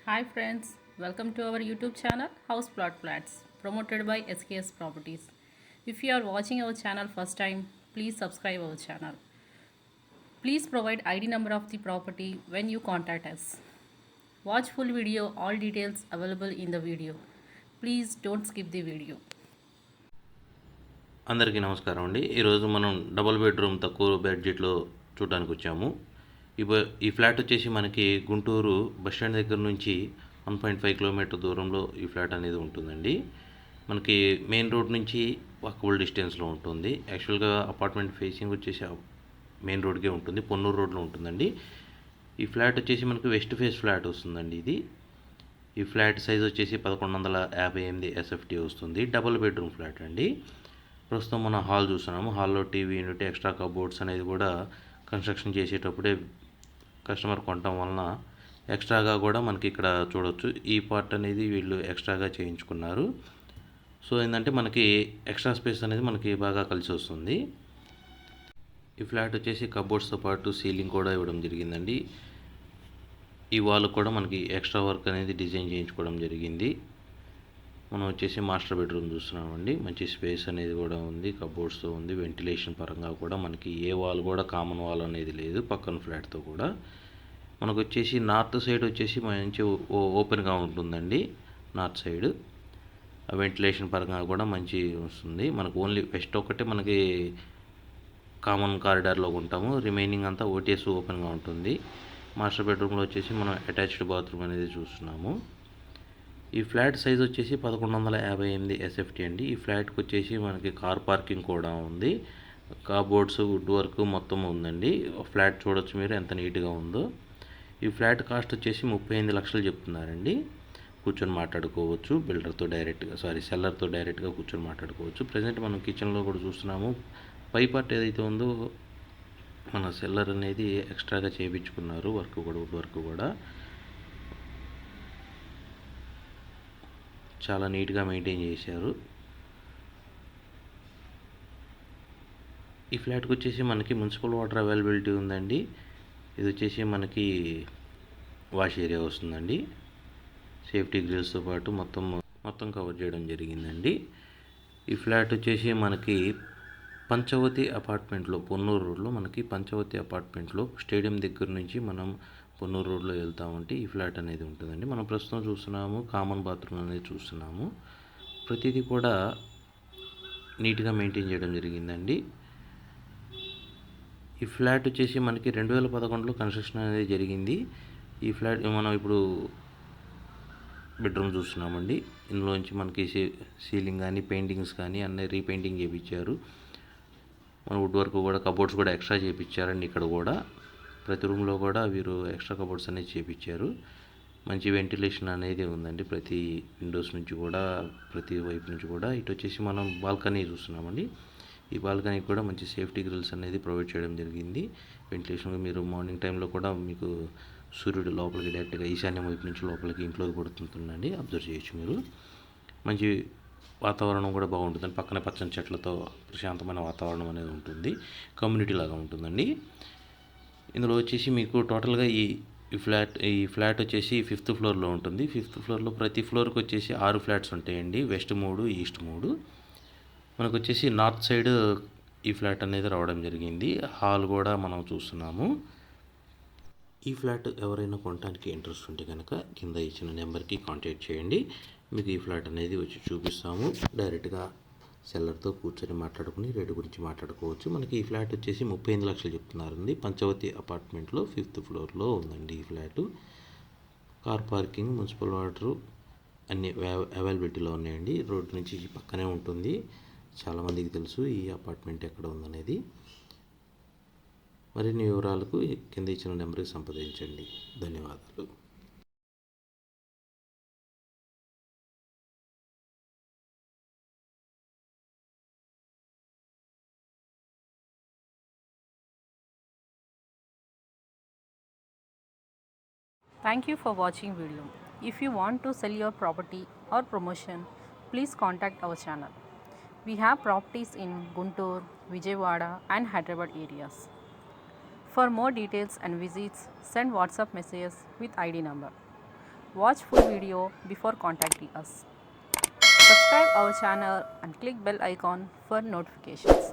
Hi friends, welcome to our YouTube channel House Plot Flats promoted by SKS Properties. If you are watching our channel first time, please subscribe our channel. Please provide ID number of the property when you contact us. Watch full video, all details available in the video. Please don't skip the video. అందరికీ నమస్కారం అండి. ఈరోజు మనం double bedroom తక్కువ బడ్జెట్లో చూడడానికి వచ్చాము. ఈ ఫ్లాట్ వచ్చేసి మనకి గుంటూరు బస్ స్టాండ్ దగ్గర నుంచి 1.5 కిలోమీటర్ దూరంలో ఈ ఫ్లాట్ అనేది ఉంటుందండి. మనకి మెయిన్ రోడ్ నుంచి వాకబుల్ డిస్టెన్స్లో ఉంటుంది. యాక్చువల్గా అపార్ట్మెంట్ ఫేసింగ్ వచ్చేసి మెయిన్ రోడ్కే ఉంటుంది, పొన్నూరు రోడ్లో ఉంటుందండి. ఈ ఫ్లాట్ వచ్చేసి మనకి వెస్ట్ ఫేస్ ఫ్లాట్ వస్తుందండి. ఈ ఫ్లాట్ సైజ్ వచ్చేసి 1158 ఎస్ఎఫ్టీ వస్తుంది. డబుల్ బెడ్రూమ్ ఫ్లాట్ అండి. ప్రస్తుతం మనం హాల్ చూస్తున్నాము. హాల్లో టీవీ యూనిట్, ఎక్స్ట్రా కబోర్డ్స్ అనేది కూడా కన్స్ట్రక్షన్ చేసేటప్పుడే కస్టమర్ కొనటం వలన ఎక్స్ట్రాగా కూడా మనకి ఇక్కడ చూడవచ్చు. ఈ పార్ట్ అనేది వీళ్ళు ఎక్స్ట్రాగా చేయించుకున్నారు. సో ఏంటంటే మనకి ఎక్స్ట్రా స్పేస్ అనేది మనకి బాగా కలిసి వస్తుంది. ఈ ఫ్లాట్ వచ్చేసి కబోర్డ్స్తో పాటు సీలింగ్ కూడా ఇవ్వడం జరిగిందండి. ఈ వాల్ కూడా మనకి ఎక్స్ట్రా వర్క్ అనేది డిజైన్ చేయించుకోవడం జరిగింది. మనం వచ్చేసి మాస్టర్ బెడ్రూమ్ చూస్తున్నామండి. మంచి స్పేస్ అనేది కూడా ఉంది, కబోర్డ్స్తో ఉంది. వెంటిలేషన్ పరంగా కూడా మనకి ఏ వాల్ కూడా కామన్ వాల్ అనేది లేదు పక్కన ఫ్లాట్తో కూడా. మనకు వచ్చేసి నార్త్ సైడ్ వచ్చేసి మంచి ఓపెన్గా ఉంటుందండి. నార్త్ సైడ్ వెంటిలేషన్ పరంగా కూడా మంచి వస్తుంది. మనకు ఓన్లీ వెస్ట్ ఒకటే మనకి కామన్ కారిడార్లో ఉంటాము, రిమైనింగ్ అంతా ఓటీఎస్ ఓపెన్గా ఉంటుంది. మాస్టర్ బెడ్రూమ్లో వచ్చేసి మనం అటాచ్డ్ బాత్రూమ్ అనేది చూస్తున్నాము. ఈ ఫ్లాట్ సైజ్ వచ్చేసి 1158 ఎస్ఎఫ్టీ అండి. ఈ ఫ్లాట్కి వచ్చేసి మనకి కార్ పార్కింగ్ కూడా ఉంది. కబోర్డ్స్, వుడ్ వర్క్ మొత్తం ఉందండి. ఫ్లాట్ చూడొచ్చు మీరు ఎంత నీట్గా ఉందో. ఈ ఫ్లాట్ కాస్ట్ వచ్చేసి 38 లక్షలు చెప్తున్నారండి. కూర్చొని మాట్లాడుకోవచ్చు బిల్డర్తో డైరెక్ట్గా, సెల్లర్తో డైరెక్ట్గా కూర్చొని మాట్లాడుకోవచ్చు. ప్రజెంట్ మనం కిచెన్లో కూడా చూస్తున్నాము. పై పార్ట్ ఏదైతే ఉందో మన సెల్లర్ అనేది ఎక్స్ట్రాగా చేయించుకున్నారు. వర్క్ కూడా, వుడ్ వర్క్ కూడా చాలా నీట్గా మెయింటైన్ చేశారు. ఈ ఫ్లాట్కి వచ్చేసి మనకి మున్సిపల్ వాటర్ అవైలబిలిటీ ఉందండి. ఇది వచ్చేసి మనకి వాష్ ఏరియా వస్తుందండి. సేఫ్టీ గ్రిల్స్తో పాటు మొత్తం కవర్ చేయడం జరిగిందండి. ఈ ఫ్లాట్ వచ్చేసి మనకి పంచవతి అపార్ట్మెంట్లో, పొన్నూరు రోడ్లో మనకి పంచవతి అపార్ట్మెంట్లో స్టేడియం దగ్గర నుంచి మనం పొన్నూరు రోడ్లో వెళ్తామంటే ఈ ఫ్లాట్ అనేది ఉంటుందండి. మనం ప్రస్తుతం చూస్తున్నాము కామన్ బాత్రూమ్ అనేది చూస్తున్నాము. ప్రతిదీ కూడా నీట్గా మెయింటైన్ చేయడం జరిగిందండి. ఈ ఫ్లాట్ వచ్చేసి మనకి 2011లో కన్స్ట్రక్షన్ అనేది జరిగింది. ఈ ఫ్లాట్ మనం ఇప్పుడు బెడ్రూమ్ చూస్తున్నామండి. ఇందులోంచి మనకి సీలింగ్ కానీ, పెయింటింగ్స్ కానీ అన్నీ రీపెయింటింగ్ చేయించారు. మన వుడ్ వర్క్ కూడా, కబోర్డ్స్ కూడా ఎక్స్ట్రా చేయించారండి. ఇక్కడ కూడా ప్రతి రూమ్లో కూడా వీరు ఎక్స్ట్రా కబోర్డ్స్ అనేది చేయించారు. మంచి వెంటిలేషన్ అనేది ఉందండి ప్రతి విండోస్ నుంచి కూడా, ప్రతి వైపు నుంచి కూడా. ఇటు వచ్చేసి మనం బాల్కనీ చూస్తున్నామండి. ఈ బాల్కనీ కూడా మంచి సేఫ్టీ గ్రిల్స్ అనేది ప్రొవైడ్ చేయడం జరిగింది. వెంటిలేషన్ మీరు మార్నింగ్ టైంలో కూడా మీకు సూర్యుడు లోపలికి డైరెక్ట్గా ఈశాన్యం వైపు నుంచి లోపలికి ఇంట్లోకి పడుతుందండి. అబ్జర్వ్ చేయొచ్చు మీరు. మంచి వాతావరణం కూడా బాగుంటుందండి. పక్కన పచ్చని చెట్లతో ప్రశాంతమైన వాతావరణం అనేది ఉంటుంది. కమ్యూనిటీ లాగా ఉంటుందండి. ఇందులో వచ్చేసి మీకు టోటల్గా ఈ ఫ్లాట్ వచ్చేసి 5th ఫ్లోర్లో ఉంటుంది. 5th ఫ్లోర్లో ప్రతి ఫ్లోర్కి వచ్చేసి 6 ఫ్లాట్స్ ఉంటాయండి. West 3, east 3. మనకు వచ్చేసి నార్త్ సైడ్ ఈ ఫ్లాట్ అనేది రావడం జరిగింది. హాల్ కూడా మనం చూస్తున్నాము. ఈ ఫ్లాట్ ఎవరైనా కొనడానికి ఇంట్రెస్ట్ ఉంటే కనుక కింద ఇచ్చిన నెంబర్కి కాంటాక్ట్ చేయండి. మీకు ఈ ఫ్లాట్ అనేది వచ్చి చూపిస్తాము. డైరెక్ట్గా సెల్లర్తో కూర్చొని మాట్లాడుకుని రేటు గురించి మాట్లాడుకోవచ్చు. మనకి ఈ ఫ్లాట్ వచ్చేసి 38 లక్షలు చెప్తున్నారండి. పంచవతి అపార్ట్మెంట్లో 5th ఫ్లోర్లో ఉందండి ఈ flat. Car parking, municipal water అన్నీ అవైలబిలిటీలో ఉన్నాయండి. రోడ్డు నుంచి పక్కనే ఉంటుంది. చాలామందికి తెలుసు ఈ అపార్ట్మెంట్ ఎక్కడ ఉందనేది. మరిన్ని వివరాలకు కింద ఇచ్చిన నెంబర్కి సంప్రదించండి. ధన్యవాదాలు. Thank you for watching video. If you want to sell your property or promotion, please contact our channel. We have properties in Guntur, Vijayawada and Hyderabad areas. For more details and visits, send WhatsApp messages with ID number. Watch full video before contacting us. Subscribe our channel and click bell icon for notifications.